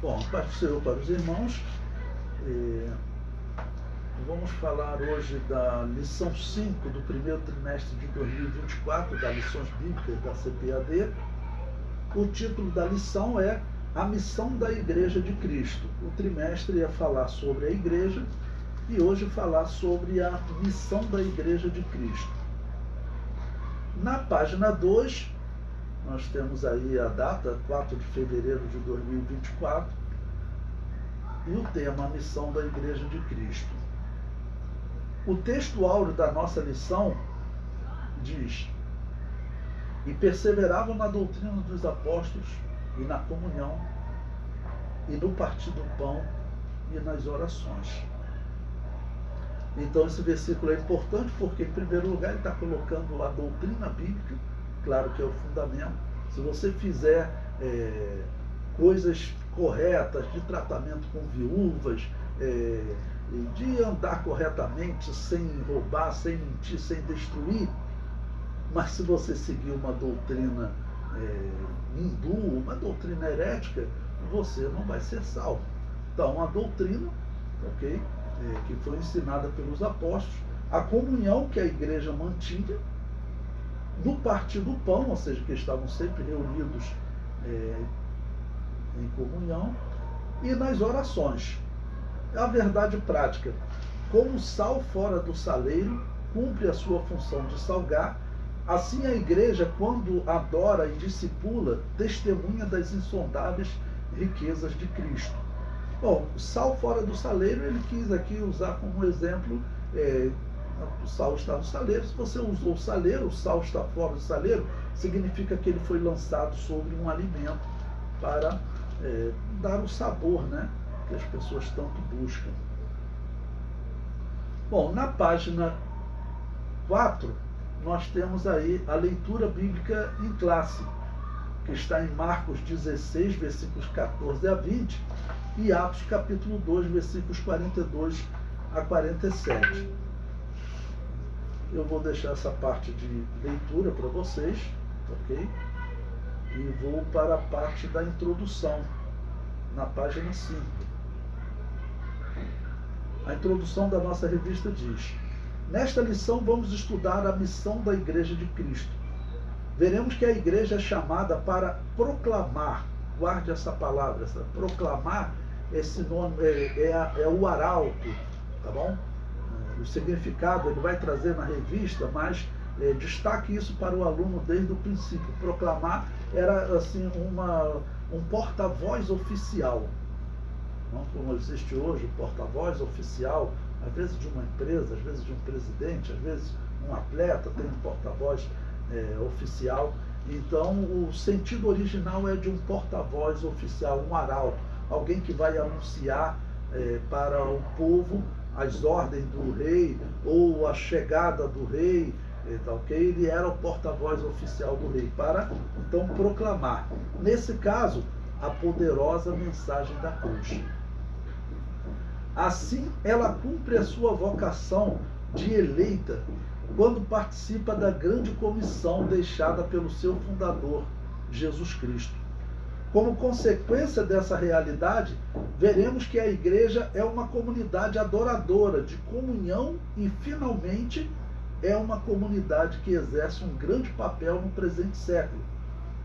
Bom, paz do Senhor para os irmãos. Vamos falar hoje da lição 5 do primeiro trimestre de 2024, das lições bíblicas da CPAD. O título da lição é A Missão da Igreja de Cristo. O trimestre ia falar sobre a igreja e hoje falar sobre a missão da Igreja de Cristo. Na página 2, nós temos aí a data, 4 de fevereiro de 2024, e o tema, a missão da Igreja de Cristo. O texto áureo da nossa lição diz: e perseveravam na doutrina dos apóstolos, e na comunhão, e no partir do pão, e nas orações. Então esse versículo é importante porque, em primeiro lugar, ele está colocando a doutrina bíblica, claro que é o fundamento. Se você fizer coisas corretas de tratamento com viúvas, de andar corretamente, sem roubar, sem mentir, sem destruir, mas se você seguir uma doutrina hindu, uma doutrina herética, você não vai ser salvo. Então, a doutrina, ok, que foi ensinada pelos apóstolos, a comunhão que a igreja mantinha, no partir do pão, ou seja, que estavam sempre reunidos em comunhão, e nas orações. A verdade prática: como o sal fora do saleiro cumpre a sua função de salgar, assim a igreja, quando adora e discipula, testemunha das insondáveis riquezas de Cristo. Bom, sal fora do saleiro, ele quis aqui usar como exemplo, o sal está no saleiro. Se você usou o saleiro, o sal está fora do saleiro, significa que ele foi lançado sobre um alimento para dar o sabor, né, que as pessoas tanto buscam. Bom, na página 4, nós temos aí a leitura bíblica em classe, que está em Marcos 16, versículos 14 a 20, e Atos capítulo 2, versículos 42 a 47. Eu vou deixar essa parte de leitura para vocês, ok? E vou para a parte da introdução, na página 5. A introdução da nossa revista diz: nesta lição vamos estudar a missão da Igreja de Cristo. Veremos que a igreja é chamada para proclamar, guarde essa palavra, proclamar, esse nome é o arauto, tá bom? O significado ele vai trazer na revista, mas destaque isso para o aluno desde o princípio. Proclamar era assim um porta-voz oficial, não como existe hoje, o porta-voz oficial, às vezes de uma empresa, às vezes de um presidente, às vezes um atleta tem um porta-voz oficial. Então o sentido original é de um porta-voz oficial, um arauto, alguém que vai anunciar para o povo as ordens do rei ou a chegada do rei, ok? Ele era o porta-voz oficial do rei para então proclamar, nesse caso, a poderosa mensagem da cruz. Assim ela cumpre a sua vocação de eleita quando participa da grande comissão deixada pelo seu fundador, Jesus Cristo. Como consequência dessa realidade, veremos que a igreja é uma comunidade adoradora, de comunhão e, finalmente, é uma comunidade que exerce um grande papel no presente século.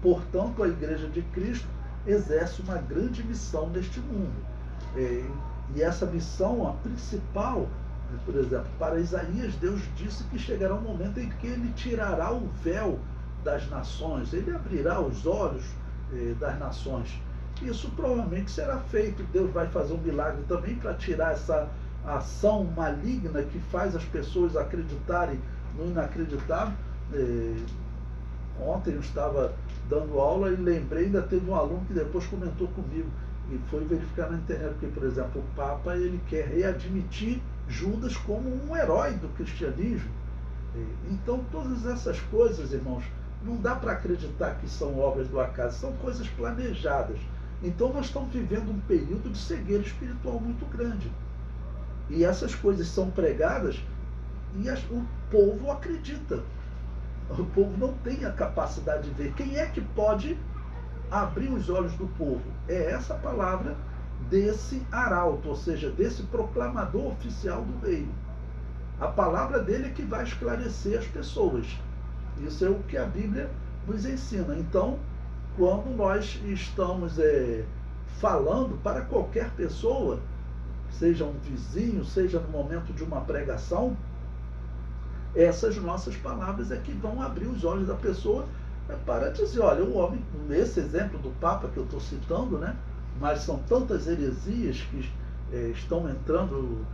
Portanto, a Igreja de Cristo exerce uma grande missão neste mundo. E essa missão, a principal, por exemplo, para Isaías, Deus disse que chegará um momento em que ele tirará o véu das nações, ele abrirá os olhos das nações. Isso provavelmente será feito. Deus vai fazer um milagre também para tirar essa ação maligna que faz as pessoas acreditarem no inacreditável. Ontem eu estava dando aula e lembrei, ainda teve um aluno que depois comentou comigo e foi verificar na internet, porque, por exemplo, o Papa ele quer readmitir Judas como um herói do cristianismo. Então todas essas coisas, irmãos, não dá para acreditar que são obras do acaso, são coisas planejadas. Então nós estamos vivendo um período de cegueira espiritual muito grande. E essas coisas são pregadas e o povo acredita. O povo não tem a capacidade de ver. Quem é que pode abrir os olhos do povo? É essa palavra desse arauto, ou seja, desse proclamador oficial do reino. A palavra dele é que vai esclarecer as pessoas. Isso é o que a Bíblia nos ensina. Então, quando nós estamos falando para qualquer pessoa, seja um vizinho, seja no momento de uma pregação, essas nossas palavras é que vão abrir os olhos da pessoa para dizer, olha, o homem, nesse exemplo do Papa que eu estou citando, né, mas são tantas heresias que estão entrando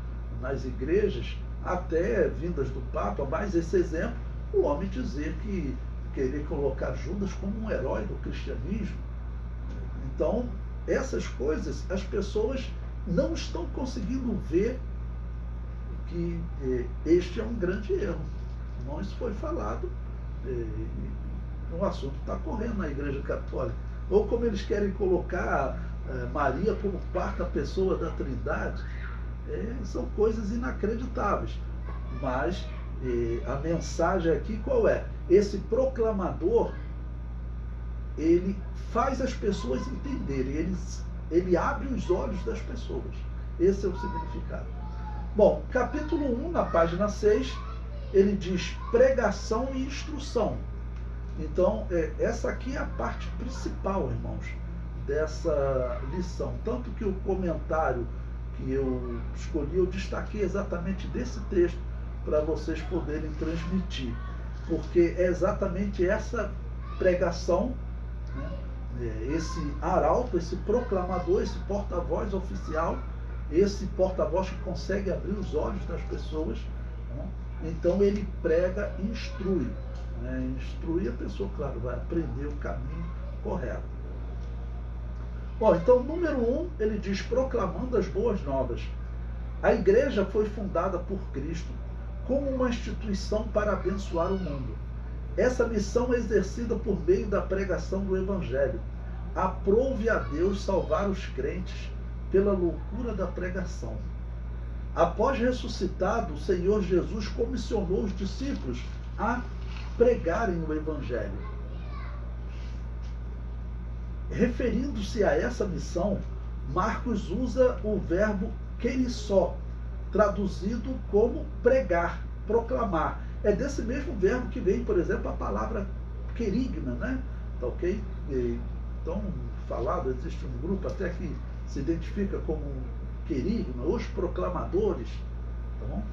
nas igrejas, até vindas do Papa, mas esse exemplo, o homem dizer que querer colocar Judas como um herói do cristianismo. Então, essas coisas, as pessoas não estão conseguindo ver que este é um grande erro. Não, isso foi falado, o assunto está correndo na Igreja Católica. Ou como eles querem colocar Maria como quarta pessoa da Trindade, são coisas inacreditáveis. Mas a mensagem aqui qual é? Esse proclamador, ele faz as pessoas entenderem, ele abre os olhos das pessoas. Esse é o significado. Bom, capítulo 1, na página 6, ele diz pregação e instrução. Então, essa aqui é a parte principal, irmãos, dessa lição. Tanto que o comentário que eu escolhi, eu destaquei exatamente desse texto para vocês poderem transmitir. Porque é exatamente essa pregação, né, esse arauto, esse proclamador, esse porta-voz oficial, esse porta-voz que consegue abrir os olhos das pessoas, né? Então ele prega e instrui. Né? Instrui a pessoa, claro, vai aprender o caminho correto. Bom, então, número 1, ele diz proclamando as boas novas. A igreja foi fundada por Cristo como uma instituição para abençoar o mundo. Essa missão é exercida por meio da pregação do Evangelho. Aprove a Deus salvar os crentes pela loucura da pregação. Após ressuscitado, o Senhor Jesus comissionou os discípulos a pregarem o Evangelho. Referindo-se a essa missão, Marcos usa o verbo kerissó, traduzido como pregar, proclamar. É desse mesmo verbo que vem, por exemplo, a palavra querigma, né? Tá ok? Então, falado, existe um grupo até que se identifica como querigma, os proclamadores. Tá bom?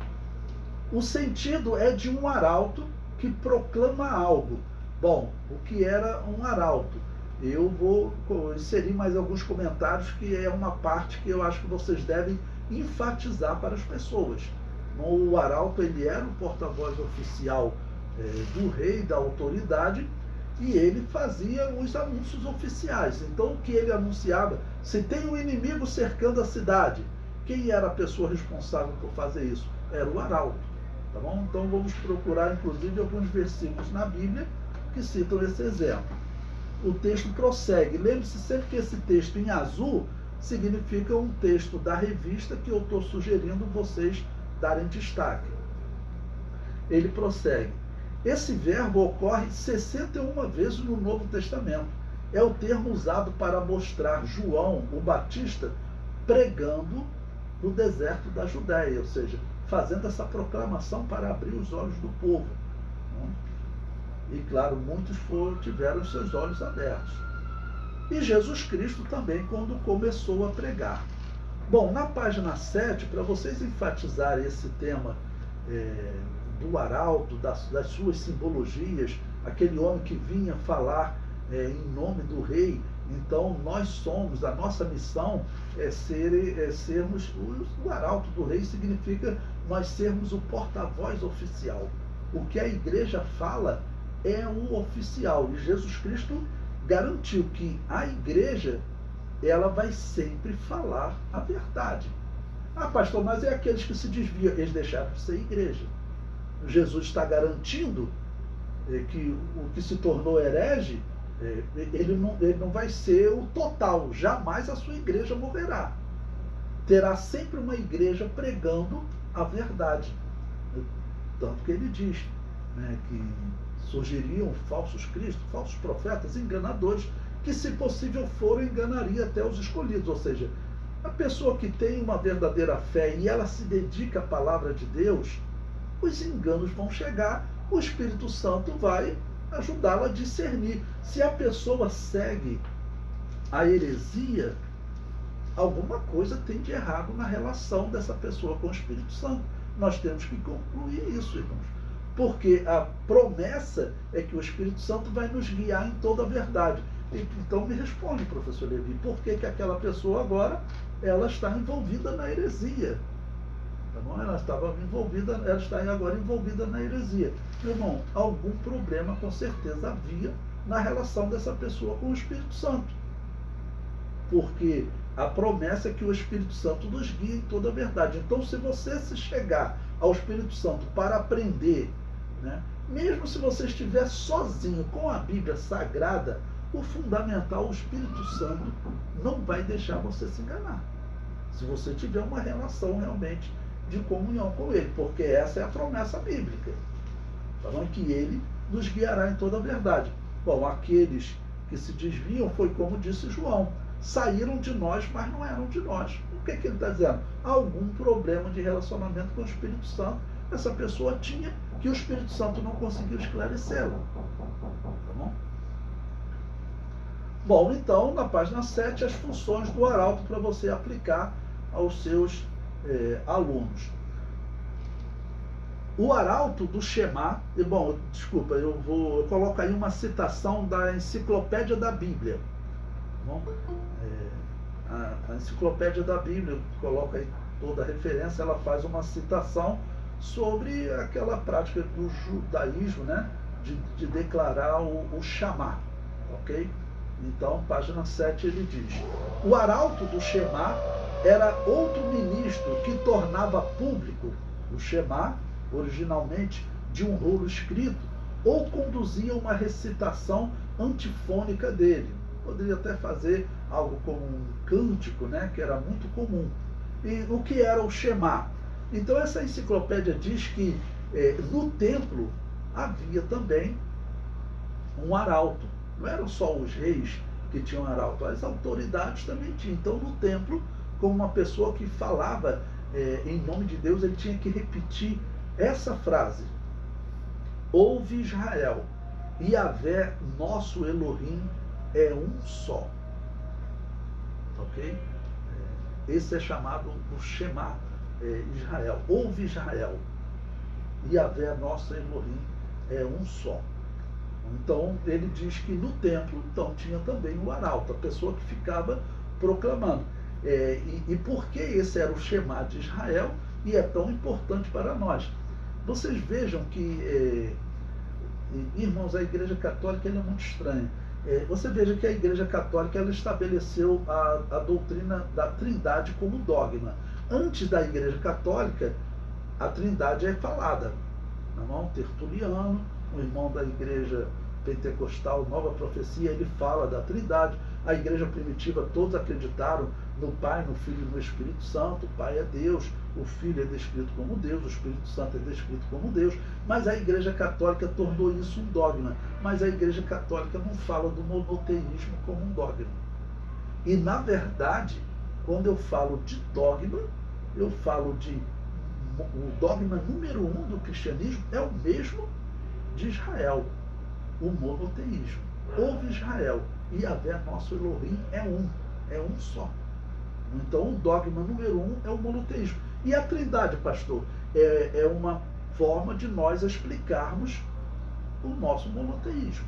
O sentido é de um arauto que proclama algo. Bom, o que era um arauto? Eu vou inserir mais alguns comentários, que é uma parte que eu acho que vocês devem enfatizar para as pessoas. O arauto, ele era o porta-voz oficial do rei, da autoridade, e ele fazia os anúncios oficiais. Então, o que ele anunciava? Se tem um inimigo cercando a cidade, quem era a pessoa responsável por fazer isso? Era o arauto. Tá bom? Então, vamos procurar, inclusive, alguns versículos na Bíblia que citam esse exemplo. O texto prossegue. Lembre-se sempre que esse texto em azul significa um texto da revista que eu estou sugerindo vocês darem destaque. Ele prossegue. Esse verbo ocorre 61 vezes no Novo Testamento. É o termo usado para mostrar João, o Batista, pregando no deserto da Judéia, ou seja, fazendo essa proclamação para abrir os olhos do povo. E claro, muitos tiveram os seus olhos abertos. E Jesus Cristo também, quando começou a pregar. Bom, na página 7, para vocês enfatizarem esse tema do arauto, das suas simbologias, aquele homem que vinha falar em nome do rei. Então, nós somos, a nossa missão é sermos o arauto do rei, significa nós sermos o porta-voz oficial. O que a igreja fala é o oficial. E Jesus Cristo garantiu que a igreja, ela vai sempre falar a verdade. Ah, pastor, mas é aqueles que se desviam, eles deixaram de ser igreja. Jesus está garantindo que o que se tornou herege, ele não vai ser o total. Jamais a sua igreja morrerá. Terá sempre uma igreja pregando a verdade. Tanto que ele diz, né, que surgiriam falsos cristos, falsos profetas, enganadores, que, se possível for, enganaria até os escolhidos. Ou seja, a pessoa que tem uma verdadeira fé e ela se dedica à palavra de Deus, os enganos vão chegar, o Espírito Santo vai ajudá-la a discernir. Se a pessoa segue a heresia, alguma coisa tem de errado na relação dessa pessoa com o Espírito Santo. Nós temos que concluir isso, irmãos. Porque a promessa é que o Espírito Santo vai nos guiar em toda a verdade. Então me responde, professor Levi, por que aquela pessoa agora ela está envolvida na heresia? Tá bom? Ela está agora envolvida na heresia. Meu irmão, algum problema com certeza havia na relação dessa pessoa com o Espírito Santo. Porque a promessa é que o Espírito Santo nos guia em toda a verdade. Então, se você se chegar ao Espírito Santo para aprender, né, mesmo se você estiver sozinho com a Bíblia Sagrada, o fundamental, o Espírito Santo, não vai deixar você se enganar. Se você tiver uma relação realmente de comunhão com Ele, porque essa é a promessa bíblica. Falando que Ele nos guiará em toda a verdade. Bom, aqueles que se desviam foi como disse João. Saíram de nós, mas não eram de nós. O que ele está dizendo? Algum problema de relacionamento com o Espírito Santo essa pessoa tinha, que o Espírito Santo não conseguiu esclarecê-la. Tá bom? Bom, então, na página 7, as funções do arauto para você aplicar aos seus alunos. O arauto do Shema, e bom, desculpa, eu coloco aí uma citação da Enciclopédia da Bíblia. Bom, a Enciclopédia da Bíblia, coloca aí toda a referência, ela faz uma citação sobre aquela prática do judaísmo, né, de declarar o Shema, ok? Então, página 7, ele diz: o arauto do Shema era outro ministro que tornava público o Shema, originalmente de um rolo escrito, ou conduzia uma recitação antifônica dele. Poderia até fazer algo como um cântico, né, que era muito comum. E o que era o Shema? Então, essa enciclopédia diz que no templo havia também um arauto. Não eram só os reis que tinham arauto, as autoridades também tinham. Então, no templo, como uma pessoa que falava em nome de Deus, ele tinha que repetir essa frase: ouve Israel, Yahvé, nosso Elohim, é um só. Ok? Esse é chamado o Shema Israel. Ouve Israel, Yahvé, nosso Elohim, é um só. Então, ele diz que no templo, então, tinha também o arauto, a pessoa que ficava proclamando. E por que esse era o Shema de Israel e é tão importante para nós? Vocês vejam que, irmãos, a Igreja Católica ela é muito estranha. Você veja que a Igreja Católica ela estabeleceu a doutrina da Trindade como dogma. Antes da Igreja Católica, a Trindade é falada. Irmão Tertuliano, um irmão da Igreja Pentecostal, Nova Profecia, ele fala da Trindade. A Igreja Primitiva, todos acreditaram no Pai, no Filho e no Espírito Santo. O Pai é Deus, o Filho é descrito como Deus, o Espírito Santo é descrito como Deus. Mas a Igreja Católica tornou isso um dogma. Mas a Igreja Católica não fala do monoteísmo como um dogma. E, na verdade, quando eu falo de dogma, eu falo de... O dogma número 1 do cristianismo é o mesmo de Israel, o monoteísmo. Ouve Israel, Yahvé, nosso Elohim, é um só. Então, o dogma número 1 é o monoteísmo. E a Trindade, pastor, é uma forma de nós explicarmos o nosso monoteísmo.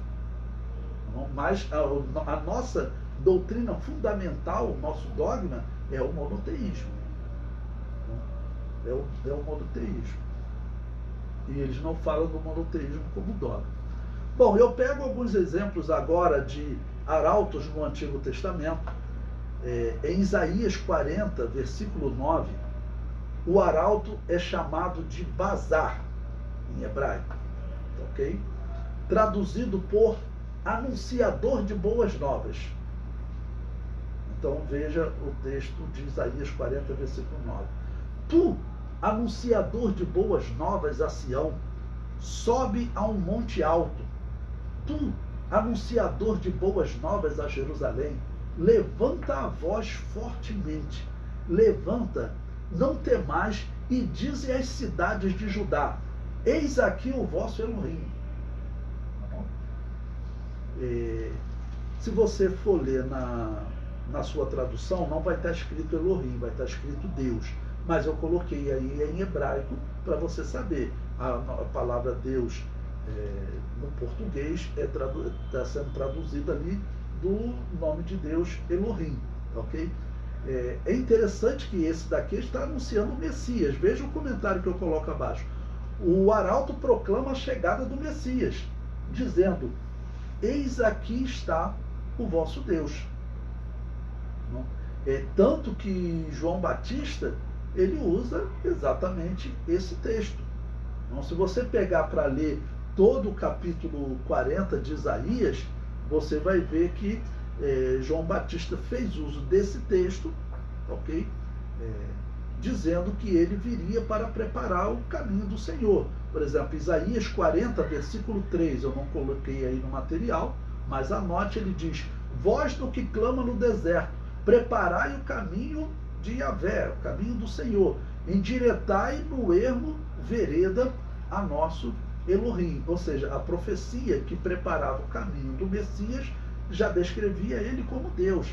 Mas a nossa doutrina fundamental, o nosso dogma, é o monoteísmo. É o monoteísmo. E eles não falam do monoteísmo como dogma. Bom, eu pego alguns exemplos agora de arautos no Antigo Testamento. Em Isaías 40, versículo 9, o arauto é chamado de bazar, em hebraico. Ok? Traduzido por anunciador de boas novas. Então veja o texto de Isaías 40, versículo 9. Tu, anunciador de boas novas a Sião, sobe a um monte alto. Tu, anunciador de boas novas a Jerusalém, levanta a voz fortemente, levanta, não temais, e dize às cidades de Judá, eis aqui o vosso Elohim. Se você for ler na sua tradução, não vai estar escrito Elohim, vai estar escrito Deus. Mas eu coloquei aí em hebraico para você saber. A palavra Deus no português está sendo traduzida ali do nome de Deus Elohim, ok? É interessante que esse daqui está anunciando o Messias. Veja o comentário que eu coloco abaixo. O arauto proclama a chegada do Messias, dizendo, eis aqui está o vosso Deus. Tanto que João Batista, ele usa exatamente esse texto. Então, se você pegar para ler todo o capítulo 40 de Isaías, você vai ver que João Batista fez uso desse texto, ok? Dizendo que ele viria para preparar o caminho do Senhor. Por exemplo, Isaías 40, versículo 3, eu não coloquei aí no material, mas anote, ele diz, voz do que clama no deserto, preparai o caminho de Yahvé, o caminho do Senhor, endireitai no ermo vereda a nosso Elohim. Ou seja, a profecia que preparava o caminho do Messias já descrevia ele como Deus.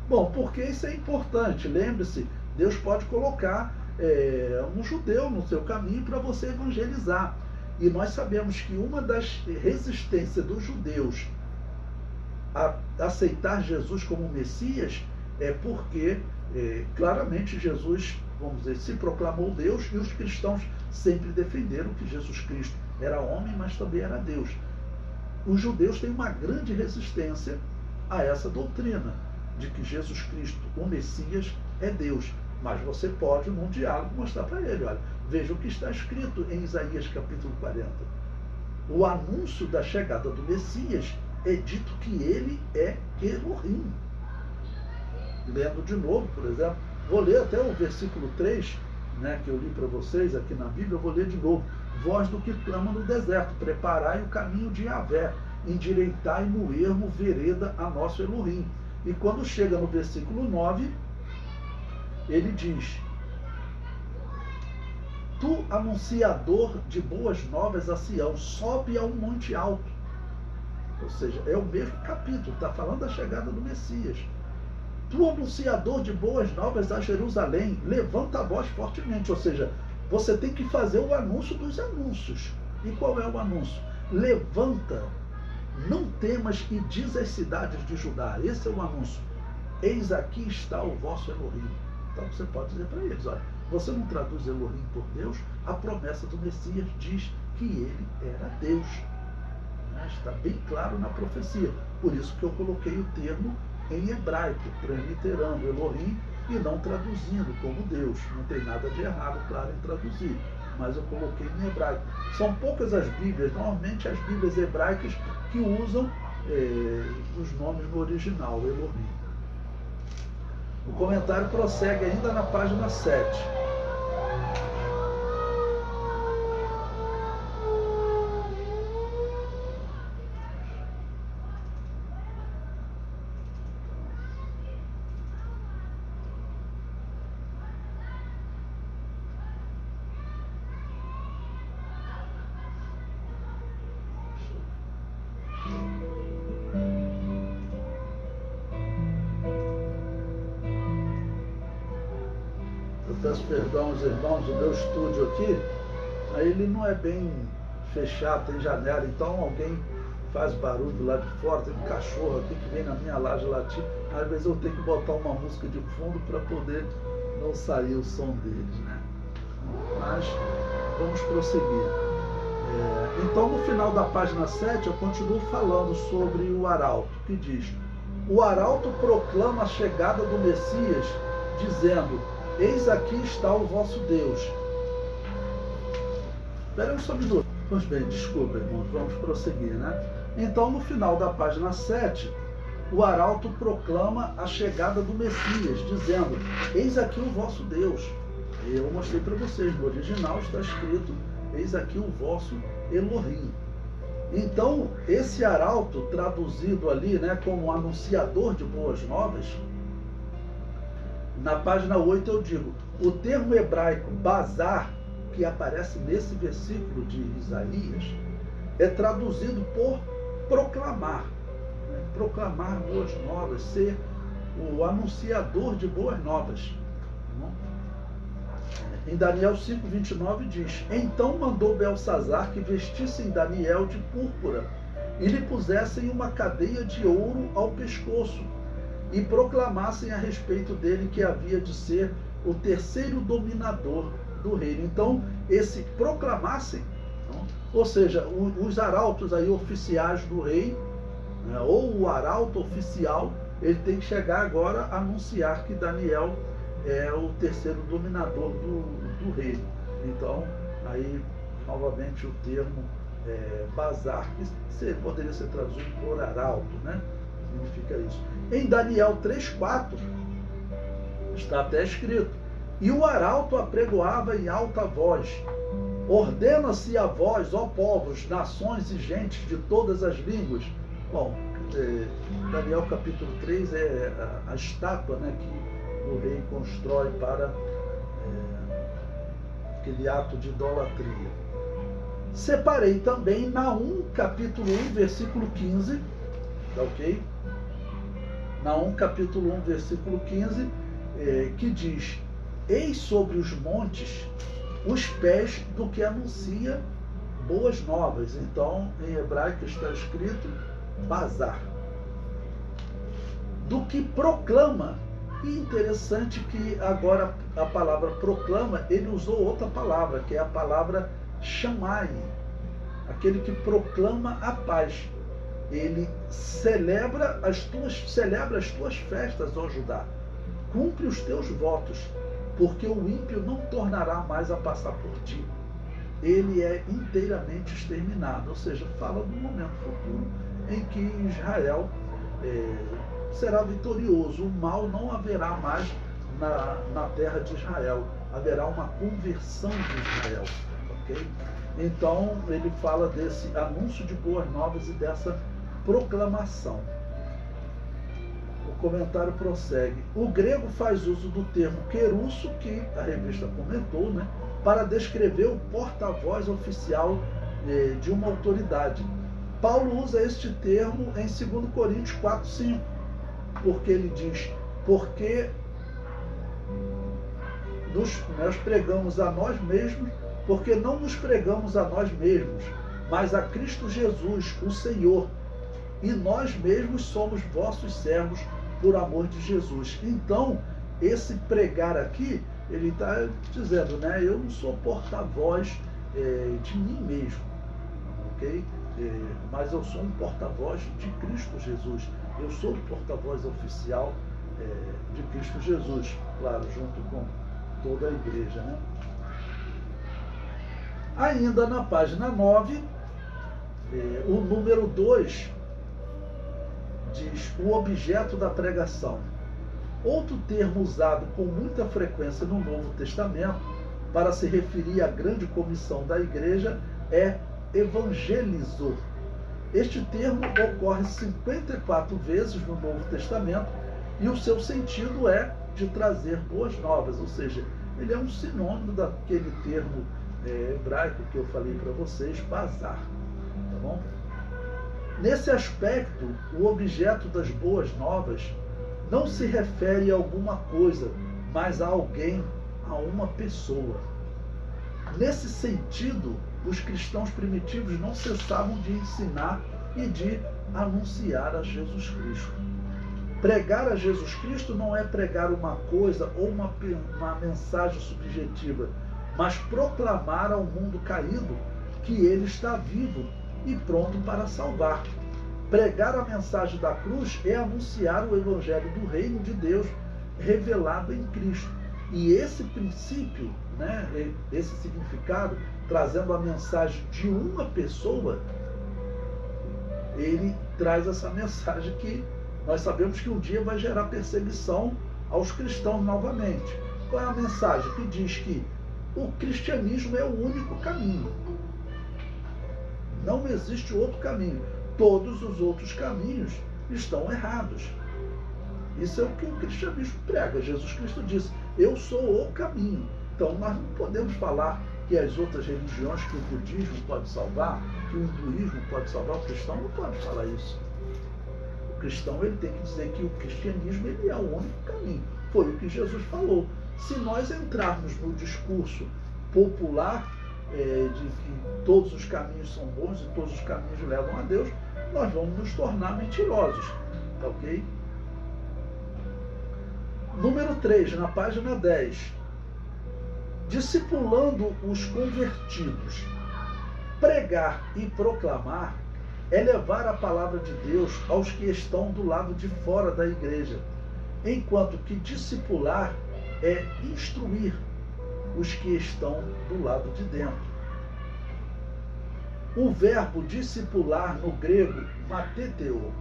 Bom, porque isso é importante? Lembre-se, Deus pode colocar um judeu no seu caminho para você evangelizar. E nós sabemos que uma das resistências dos judeus a aceitar Jesus como Messias é porque claramente Jesus, vamos dizer, se proclamou Deus, e os cristãos sempre defenderam que Jesus Cristo era homem, mas também era Deus. Os judeus têm uma grande resistência a essa doutrina de que Jesus Cristo, o Messias, é Deus. Mas você pode, num diálogo, mostrar para ele, olha, veja o que está escrito em Isaías capítulo 40. O anúncio da chegada do Messias é dito que ele é Elohim. Lendo de novo, por exemplo, vou ler até o versículo 3, né, que eu li para vocês aqui na Bíblia, eu vou ler de novo. Voz do que clama no deserto, preparai o caminho de Yahvé, endireitai no ermo vereda a nosso Elohim. E quando chega no versículo 9, ele diz, tu, anunciador de boas novas a Sião, sobe ao monte alto. Ou seja, é o mesmo capítulo, está falando da chegada do Messias. Tu, anunciador de boas novas a Jerusalém, levanta a voz fortemente. Ou seja, você tem que fazer o anúncio dos anúncios. E qual é o anúncio? Levanta, não temas, e diz às cidades de Judá. Esse é o anúncio. Eis aqui está o vosso Elohim. Então você pode dizer para eles, olha, você não traduz Elohim por Deus? A promessa do Messias diz que ele era Deus. Está bem claro na profecia. Por isso que eu coloquei o termo em hebraico, transliterando Elohim e não traduzindo como Deus. Não tem nada de errado, claro, em traduzir, mas eu coloquei em hebraico. São poucas as Bíblias, normalmente as Bíblias hebraicas, que usam os nomes no original, Elohim. O comentário prossegue ainda na página 7. Peço perdão aos irmãos, o meu estúdio aqui, aí ele não é bem fechado, tem janela, então alguém faz barulho lá de fora, tem um cachorro aqui que vem na minha laje latir, às vezes eu tenho que botar uma música de fundo para poder não sair o som deles, né? Mas vamos prosseguir. Então no final da página 7 eu continuo falando sobre o arauto, que diz, o arauto proclama a chegada do Messias, dizendo, eis aqui está o vosso Deus. Espera um só um minuto. Pois bem, desculpa, irmãos, vamos prosseguir, né? Então, no final da página 7, o arauto proclama a chegada do Messias, dizendo, eis aqui o vosso Deus. Eu mostrei para vocês, no original está escrito, eis aqui o vosso Elohim. Então, esse arauto, traduzido ali, né, como anunciador de boas novas, na página 8 eu digo, o termo hebraico bazar, que aparece nesse versículo de Isaías, é traduzido por proclamar, né? Proclamar boas novas, ser o anunciador de boas novas. Em Daniel 5:29 diz, então mandou Belsazar que vestissem Daniel de púrpura e lhe pusessem uma cadeia de ouro ao pescoço e proclamassem a respeito dele que havia de ser o terceiro dominador do reino. Então, esse proclamassem, ou seja, os arautos aí oficiais do rei, né, ou o arauto oficial, ele tem que chegar agora a anunciar que Daniel é o terceiro dominador do reino. Então, aí, novamente, o termo bazar, que poderia ser traduzido por arauto, né? Significa isso. Em Daniel 3:4, está até escrito, e o arauto apregoava em alta voz, ordena-se a vós, ó povos, nações e gentes de todas as línguas. Bom, Daniel capítulo 3 é a estátua, né, que o rei constrói para aquele ato de idolatria. Separei também Naum capítulo 1, versículo 15, tá ok? Naum capítulo 1, versículo 15, que diz, eis sobre os montes os pés do que anuncia boas novas. Então, em hebraico está escrito bazar. Do que proclama. E interessante que agora a palavra proclama, ele usou outra palavra, que é a palavra chamai, aquele que proclama a paz. Ele celebra as tuas festas, ó Judá. Cumpre os teus votos, porque o ímpio não tornará mais a passar por ti. Ele é inteiramente exterminado. Ou seja, fala do momento futuro em que Israel será vitorioso. O mal não haverá mais na terra de Israel. Haverá uma conversão de Israel. Okay? Então, ele fala desse anúncio de boas novas e dessa proclamação. O comentário prossegue. O grego faz uso do termo querusso, que a revista comentou, né, para descrever o porta-voz oficial de uma autoridade. Paulo usa este termo em 2 Coríntios 4:5, porque ele diz, porque nós pregamos a nós mesmos, porque não nos pregamos a nós mesmos, mas a Cristo Jesus, o Senhor, e nós mesmos somos vossos servos por amor de Jesus. Então, esse pregar aqui, ele está dizendo, né, eu não sou porta-voz de mim mesmo, ok? Mas eu sou um porta-voz de Cristo Jesus. Eu sou o porta-voz oficial de Cristo Jesus, claro, junto com toda a igreja, né? Ainda na página 9, o número 2 diz o objeto da pregação. Outro termo usado com muita frequência no Novo Testamento para se referir à grande comissão da igreja é evangelizou. Este termo ocorre 54 vezes no Novo Testamento e o seu sentido é de trazer boas novas, ou seja, ele é um sinônimo daquele termo hebraico que eu falei para vocês, bazar, tá bom? Nesse aspecto, o objeto das boas novas não se refere a alguma coisa, mas a alguém, a uma pessoa. Nesse sentido, os cristãos primitivos não cessavam de ensinar e de anunciar a Jesus Cristo. Pregar a Jesus Cristo não é pregar uma coisa ou uma mensagem subjetiva, mas proclamar ao mundo caído que ele está vivo e pronto para salvar. Pregar a mensagem da cruz é anunciar o evangelho do reino de Deus revelado em Cristo. E esse princípio, né, esse significado, trazendo a mensagem de uma pessoa, ele traz essa mensagem que nós sabemos que um dia vai gerar perseguição aos cristãos novamente. Qual é a mensagem? Que diz que o cristianismo é o único caminho. Não existe outro caminho. Todos os outros caminhos estão errados. Isso é o que o cristianismo prega. Jesus Cristo disse, eu sou o caminho. Então nós não podemos falar que as outras religiões, que o budismo pode salvar, que o hinduísmo pode salvar, o cristão não pode falar isso. O cristão ele tem que dizer que o cristianismo ele é o único caminho. Foi o que Jesus falou. Se nós entrarmos no discurso popular de que todos os caminhos são bons e todos os caminhos levam a Deus, nós vamos nos tornar mentirosos. Tá ok? Número 3, na página 10. Discipulando os convertidos. Pregar e proclamar é levar a palavra de Deus aos que estão do lado de fora da igreja, enquanto que discipular é instruir os que estão do lado de dentro. O verbo discipular no grego, mateteo,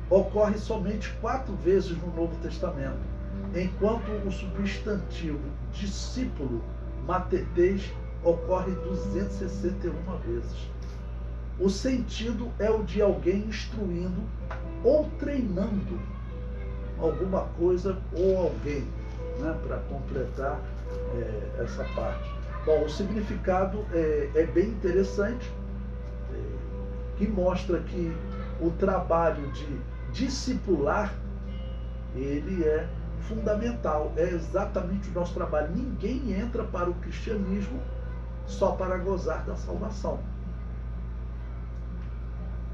ocorre somente 4 vezes no Novo Testamento, enquanto o substantivo discípulo, matetes, ocorre 261 vezes. O sentido é o de alguém instruindo ou treinando alguma coisa ou alguém, né, para completar essa parte. Bom, o significado é bem interessante, que mostra que o trabalho de discipular, ele é fundamental, é exatamente o nosso trabalho. Ninguém entra para o cristianismo só para gozar da salvação.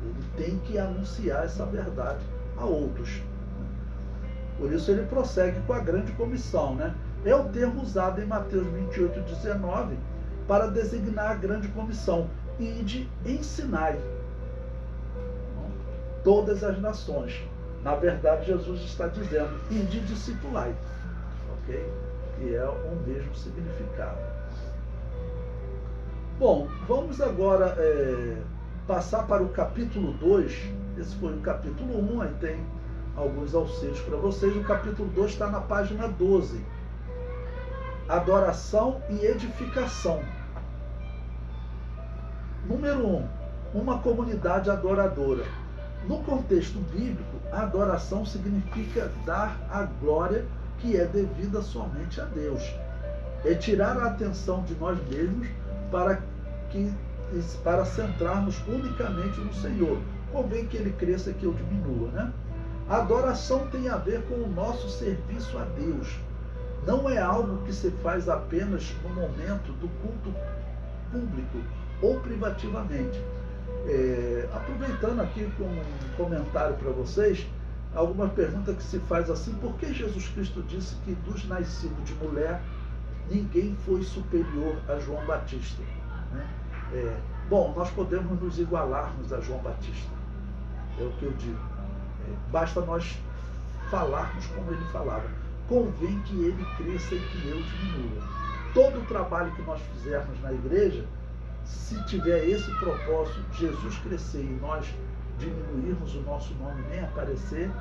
Ele tem que anunciar essa verdade a outros. Por isso ele prossegue com a grande comissão, né? É o termo usado em Mateus 28:19 para designar a grande comissão. Ide, ensinai todas as nações. Na verdade, Jesus está dizendo, ide, discipulai. Ok? Que é o mesmo significado. Bom, vamos agora passar para o capítulo 2. Esse foi o capítulo 1, aí tem alguns auxílios para vocês. O capítulo 2 está na página 12. Adoração e edificação. Número 1. Uma comunidade adoradora. No contexto bíblico, a adoração significa dar a glória que é devida somente a Deus. É tirar a atenção de nós mesmos para centrarmos unicamente no Senhor. Convém que Ele cresça e que eu diminua, né? A adoração tem a ver com o nosso serviço a Deus. Não é algo que se faz apenas no momento do culto público ou privativamente. Aproveitando aqui com um comentário para vocês, alguma pergunta que se faz assim: por que Jesus Cristo disse que dos nascidos de mulher ninguém foi superior a João Batista? Né? Bom, nós podemos nos igualarmos a João Batista, é o que eu digo. Basta nós falarmos como ele falava. Convém que ele cresça e que eu diminua. Todo o trabalho que nós fizermos na igreja, se tiver esse propósito, Jesus crescer e nós diminuirmos o nosso nome, nem aparecer,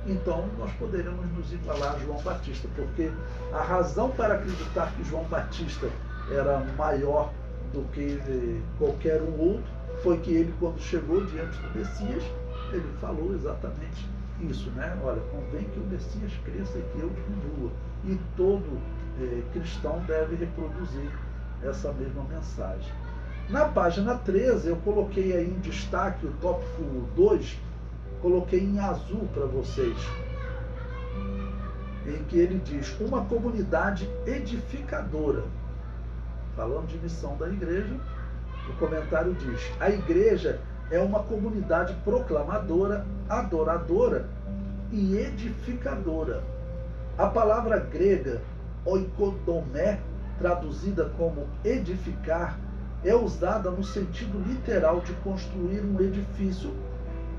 então nós poderemos nos igualar a João Batista, porque a razão para acreditar que João Batista era maior do que qualquer um outro foi que ele, quando chegou diante do Messias, ele falou exatamente isso, né? Olha, convém que o Messias cresça e que eu diminua. E todo cristão deve reproduzir essa mesma mensagem. Na página 13, eu coloquei aí em destaque o tópico 2, coloquei em azul para vocês, em que ele diz, uma comunidade edificadora. Falando de missão da igreja, o comentário diz, a igreja é uma comunidade proclamadora, adoradora e edificadora. A palavra grega, oikodomé, traduzida como edificar, é usada no sentido literal de construir um edifício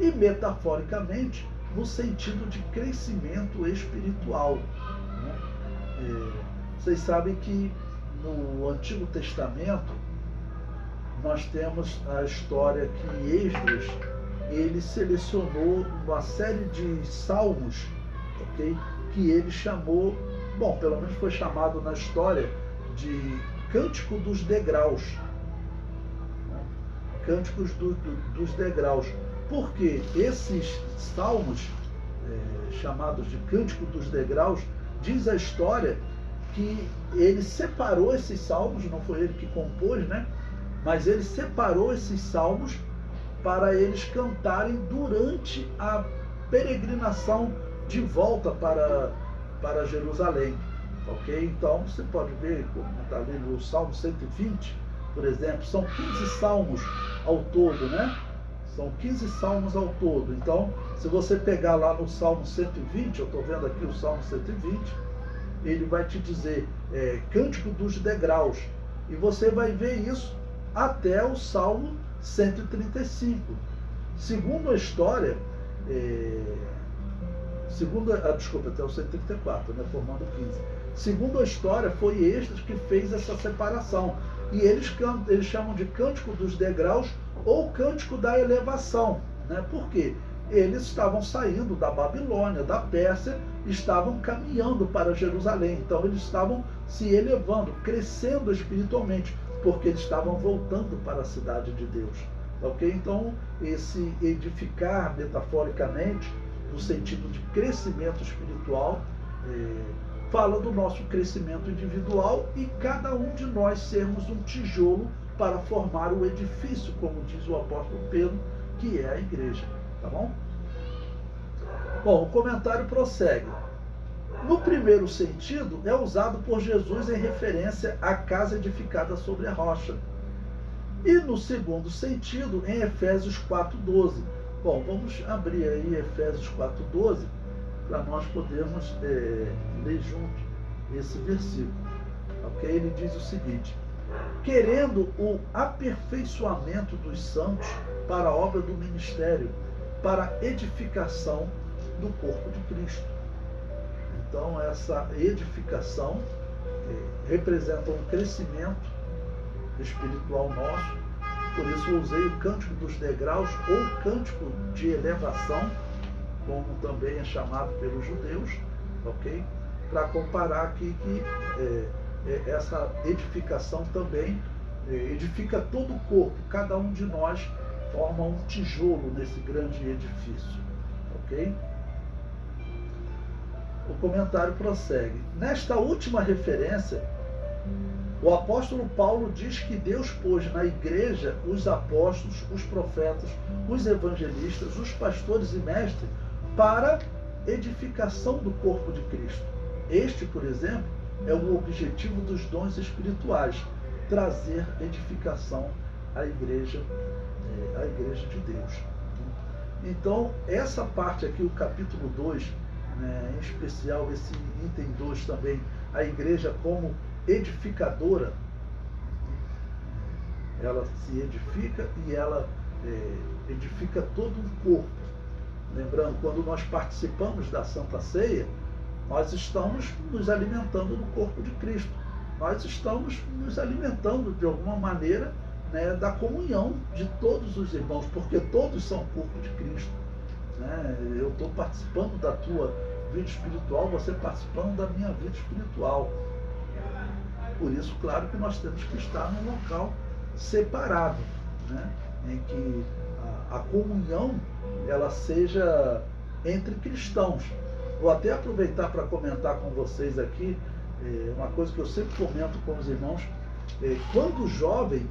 e, metaforicamente, no sentido de crescimento espiritual. Vocês sabem que no Antigo Testamento nós temos a história que Esdras, ele selecionou uma série de salmos, ok, que ele chamou, bom, pelo menos foi chamado na história de Cântico dos Degraus. Cânticos dos Degraus. Porque esses salmos, chamados de Cântico dos Degraus, diz a história que ele separou esses salmos, não foi ele que compôs, né? Mas ele separou esses salmos para eles cantarem durante a peregrinação de volta para Jerusalém. Ok? Então você pode ver, como está ali no Salmo 120, por exemplo, são 15 salmos ao todo, né? São 15 salmos ao todo. Então, se você pegar lá no Salmo 120, eu estou vendo aqui o Salmo 120, ele vai te dizer Cântico dos Degraus. E você vai ver isso até o Salmo 135. Segundo a história, desculpa, até o 134, né, formando 15. Segundo a história, foi este que fez essa separação. E eles chamam de Cântico dos Degraus ou Cântico da Elevação. Né? Por quê? Eles estavam saindo da Babilônia, da Pérsia, estavam caminhando para Jerusalém. Então eles estavam se elevando, crescendo espiritualmente, porque eles estavam voltando para a cidade de Deus. Ok? Então, esse edificar, metaforicamente, no sentido de crescimento espiritual, fala do nosso crescimento individual e cada um de nós sermos um tijolo para formar o edifício, como diz o apóstolo Pedro, que é a igreja. Tá bom? Bom, o comentário prossegue. No primeiro sentido, é usado por Jesus em referência à casa edificada sobre a rocha. E no segundo sentido, em Efésios 4,12. Bom, vamos abrir aí Efésios 4,12 para nós podermos ler junto esse versículo. Ok? Ele diz o seguinte: querendo o aperfeiçoamento dos santos para a obra do ministério, para a edificação do corpo de Cristo. Então, essa edificação representa um crescimento espiritual nosso. Por isso eu usei o Cântico dos Degraus ou Cântico de Elevação, como também é chamado pelos judeus, ok? Para comparar aqui que essa edificação também edifica todo o corpo. Cada um de nós forma um tijolo nesse grande edifício, ok? O comentário prossegue. Nesta última referência, o apóstolo Paulo diz que Deus pôs na igreja os apóstolos, os profetas, os evangelistas, os pastores e mestres para edificação do corpo de Cristo. Este, por exemplo, é o objetivo dos dons espirituais, trazer edificação à igreja de Deus. Então, essa parte aqui, o capítulo 2, em especial esse item 2 também, a igreja como edificadora, ela se edifica e ela edifica todo um corpo. Lembrando, quando nós participamos da Santa Ceia, nós estamos nos alimentando do corpo de Cristo. Nós estamos nos alimentando de alguma maneira, né, da comunhão de todos os irmãos, porque todos são o corpo de Cristo. Né? Eu estou participando da tua vida espiritual, você participando da minha vida espiritual. Por isso, claro que nós temos que estar num local separado, né? Em que a comunhão ela seja entre cristãos. Vou até aproveitar para comentar com vocês aqui uma coisa que eu sempre comento com os irmãos. Quando jovem,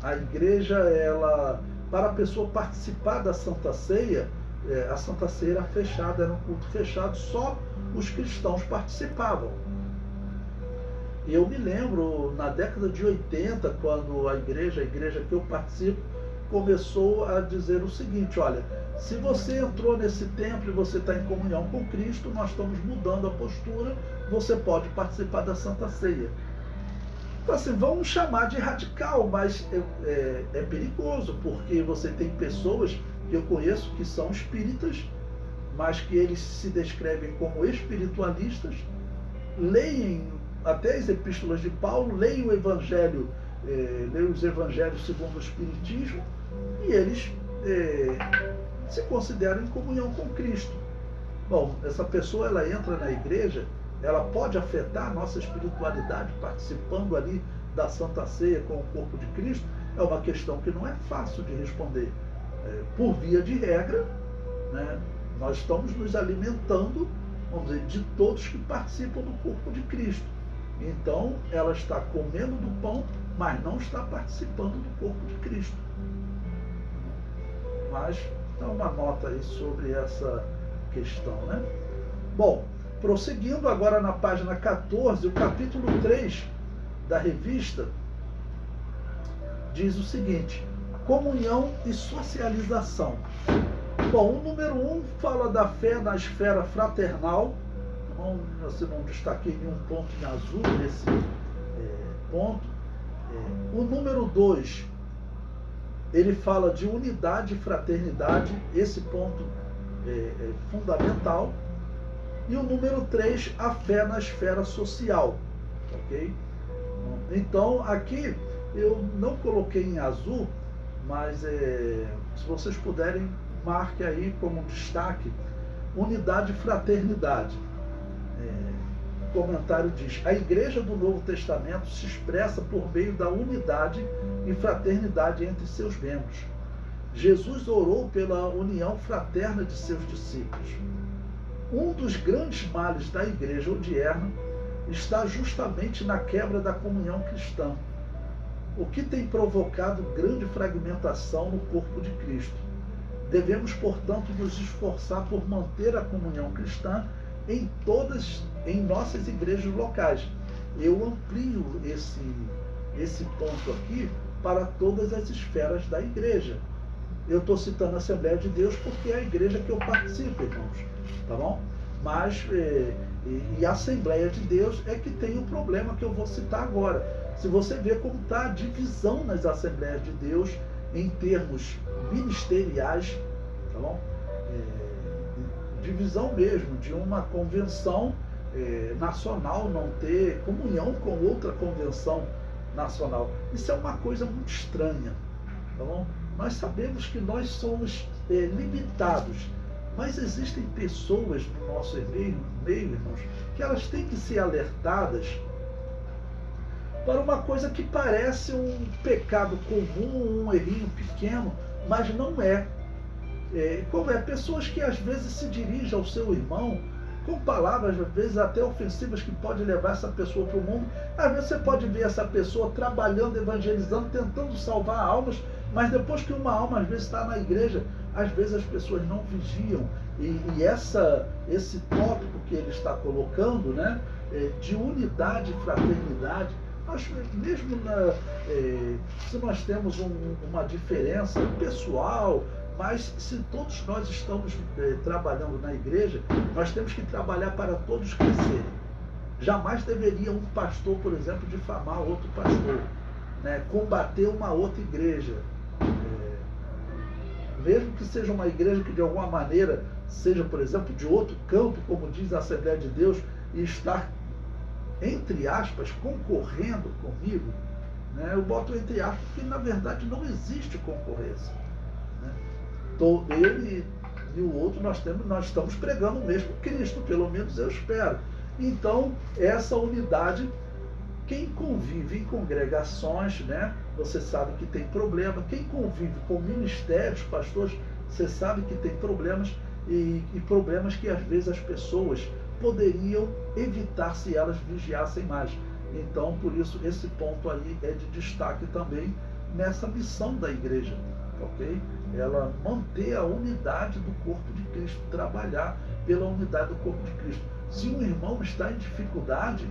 a igreja, para a pessoa participar da Santa Ceia, a Santa Ceia era fechada, era um culto fechado, só os cristãos participavam. E eu me lembro, na década de 80, quando a igreja que eu participo, começou a dizer o seguinte: olha, se você entrou nesse templo e você está em comunhão com Cristo, nós estamos mudando a postura, você pode participar da Santa Ceia. Então, assim, vamos chamar de radical, mas é perigoso, porque você tem pessoas que eu conheço que são espíritas, mas que eles se descrevem como espiritualistas, leem até as epístolas de Paulo, leem o Evangelho, leem os Evangelhos segundo o Espiritismo, e eles se consideram em comunhão com Cristo. Bom, essa pessoa, ela entra na igreja, ela pode afetar a nossa espiritualidade participando ali da Santa Ceia com o corpo de Cristo. é uma questão que não é fácil de responder. Por via de regra, né, nós estamos nos alimentando, vamos dizer, de todos que participam do corpo de Cristo. Então, ela está comendo do pão, mas não está participando do corpo de Cristo. Mas, dá uma nota aí sobre essa questão, né? Bom, prosseguindo agora na página 14, o capítulo 3 da revista diz o seguinte: comunhão e socialização. Bom, o número 1 fala da fé na esfera fraternal. Você não destaquei nenhum ponto em azul nesse ponto. O número 2, ele fala de unidade e fraternidade. Esse ponto é fundamental. E o número 3, a fé na esfera social. Ok? Então, aqui eu não coloquei em azul, mas se vocês puderem, marque aí como destaque unidade e fraternidade. O comentário diz: a Igreja do Novo Testamento se expressa por meio da unidade e fraternidade entre seus membros. Jesus orou pela união fraterna de seus discípulos. Um dos grandes males da Igreja odierna está justamente na quebra da comunhão cristã, o que tem provocado grande fragmentação no corpo de Cristo. Devemos, portanto, nos esforçar por manter a comunhão cristã em nossas igrejas locais. Eu amplio esse ponto aqui para todas as esferas da igreja. Eu estou citando a Assembleia de Deus porque é a igreja que eu participo, irmãos. Tá bom? Mas, a Assembleia de Deus é que tem o problema que eu vou citar agora. Se você vê como está a divisão nas Assembleias de Deus em termos ministeriais, tá bom? Divisão mesmo, de uma convenção nacional não ter comunhão com outra convenção nacional. Isso é uma coisa muito estranha, tá bom? Nós sabemos que nós somos limitados, mas existem pessoas no nosso meio, irmãos, que elas têm que ser alertadas para uma coisa que parece um pecado comum, um errinho pequeno, mas não é. Como é? Pessoas que às vezes se dirigem ao seu irmão com palavras, às vezes até ofensivas, que pode levar essa pessoa para o mundo. Às vezes você pode ver essa pessoa trabalhando, evangelizando, tentando salvar almas, mas depois que uma alma às vezes está na igreja, às vezes as pessoas não vigiam. E esse tópico que ele está colocando, né, de unidade e fraternidade, mesmo se nós temos uma diferença pessoal, mas se todos nós estamos trabalhando na igreja, nós temos que trabalhar para todos crescerem. Jamais deveria um pastor, por exemplo, difamar outro pastor, né? Combater uma outra igreja. Mesmo que seja uma igreja que de alguma maneira seja, por exemplo, de outro campo, como diz a Assembleia de Deus, e estar, entre aspas, concorrendo comigo, né? Eu boto entre aspas porque na verdade não existe concorrência, né? Ele e o outro, nós estamos pregando o mesmo Cristo, pelo menos eu espero. Então, essa unidade, quem convive em congregações, né, você sabe que tem problema. Quem convive com ministérios, pastores, você sabe que tem problemas, e problemas que às vezes as pessoas poderiam evitar se elas vigiassem mais. Então, por isso, esse ponto aí é de destaque também nessa missão da igreja, ok? Ela manter a unidade do corpo de Cristo, trabalhar pela unidade do corpo de Cristo. Se um irmão está em dificuldade,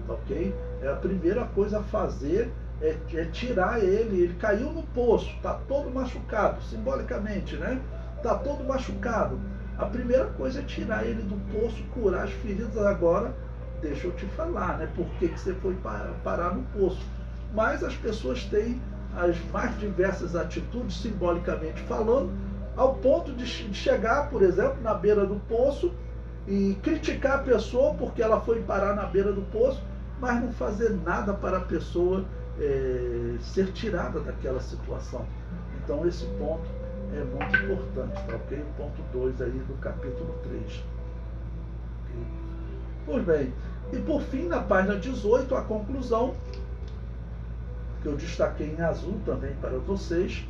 ok? A primeira coisa a fazer é tirar ele caiu no poço, está todo machucado, simbolicamente, né? Está todo machucado. A primeira coisa é tirar ele do poço, curar as feridas. Agora, deixa eu te falar, né? Por que você foi parar no poço? Mas as pessoas têm as mais diversas atitudes, simbolicamente falando, ao ponto de chegar, por exemplo, na beira do poço e criticar a pessoa porque ela foi parar na beira do poço, mas não fazer nada para a pessoa ser tirada daquela situação. Então esse ponto é muito importante, tá ok? Ponto 2 aí do capítulo 3. Okay? Pois bem, e por fim, na página 18, a conclusão. que eu destaquei em azul também para vocês,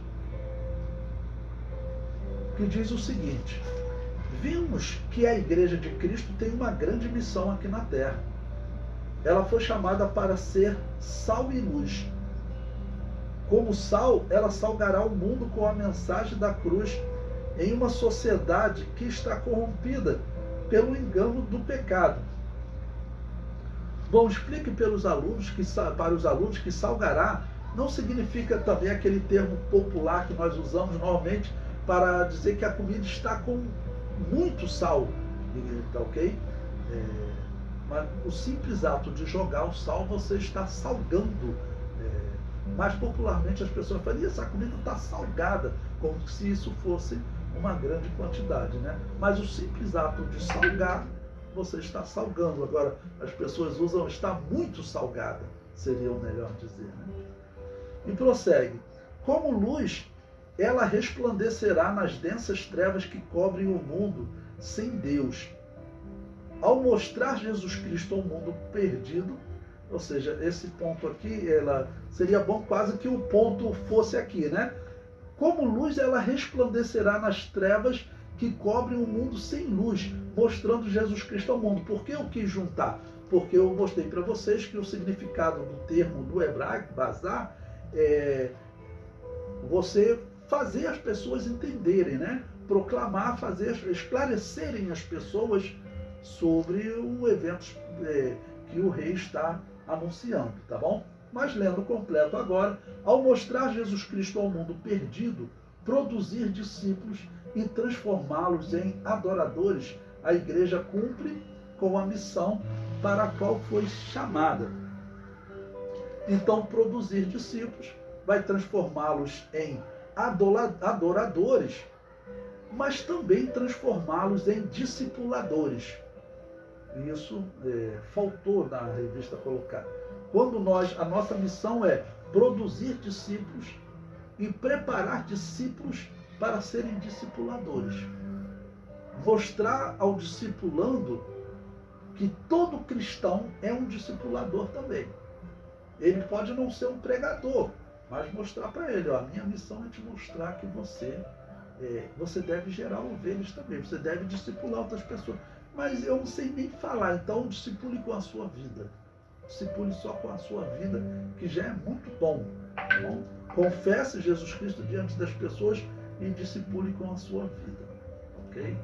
que diz o seguinte: vimos que a Igreja de Cristo tem uma grande missão aqui na Terra. Ela foi chamada para ser sal e luz. Como sal, ela salgará o mundo com a mensagem da cruz em uma sociedade que está corrompida pelo engano do pecado. Bom, explique para os alunos que salgará não significa também aquele termo popular que nós usamos normalmente para dizer que a comida está com muito sal, tá ok? Mas o simples ato de jogar o sal, você está salgando. Mais popularmente as pessoas falam: essa comida está salgada, como se isso fosse uma grande quantidade, né? Mas o simples ato de salgar, você está salgando. Agora, as pessoas usam está muito salgada, seria o melhor dizer, né? E prossegue: como luz, ela resplandecerá nas densas trevas que cobrem o mundo sem Deus. Ao mostrar Jesus Cristo ao mundo perdido, ou seja, esse ponto aqui, seria bom quase que o ponto fosse aqui, né? Como luz, ela resplandecerá nas trevas que cobrem o mundo sem luz, mostrando Jesus Cristo ao mundo. Por que eu quis juntar? Porque eu mostrei para vocês que o significado do termo do hebraico, bazar, é você fazer as pessoas entenderem, né? Proclamar, esclarecerem as pessoas sobre o evento que o rei está anunciando, tá bom? Mas lendo completo agora: ao mostrar Jesus Cristo ao mundo perdido, produzir discípulos e transformá-los em adoradores, a igreja cumpre com a missão para a qual foi chamada. Então, produzir discípulos vai transformá-los em adoradores, mas também transformá-los em discipuladores. Isso faltou na revista colocar. Quando a nossa missão é produzir discípulos e preparar discípulos para serem discipuladores. Mostrar ao discipulando que todo cristão é um discipulador também. Ele pode não ser um pregador, mas mostrar para ele: a minha missão é te mostrar que você deve gerar ovelhas também, você deve discipular outras pessoas. Mas eu não sei nem falar, então discipule com a sua vida. Discipule só com a sua vida, que já é muito bom. Tá bom? Confesse Jesus Cristo diante das pessoas e discipule com a sua vida. Ok?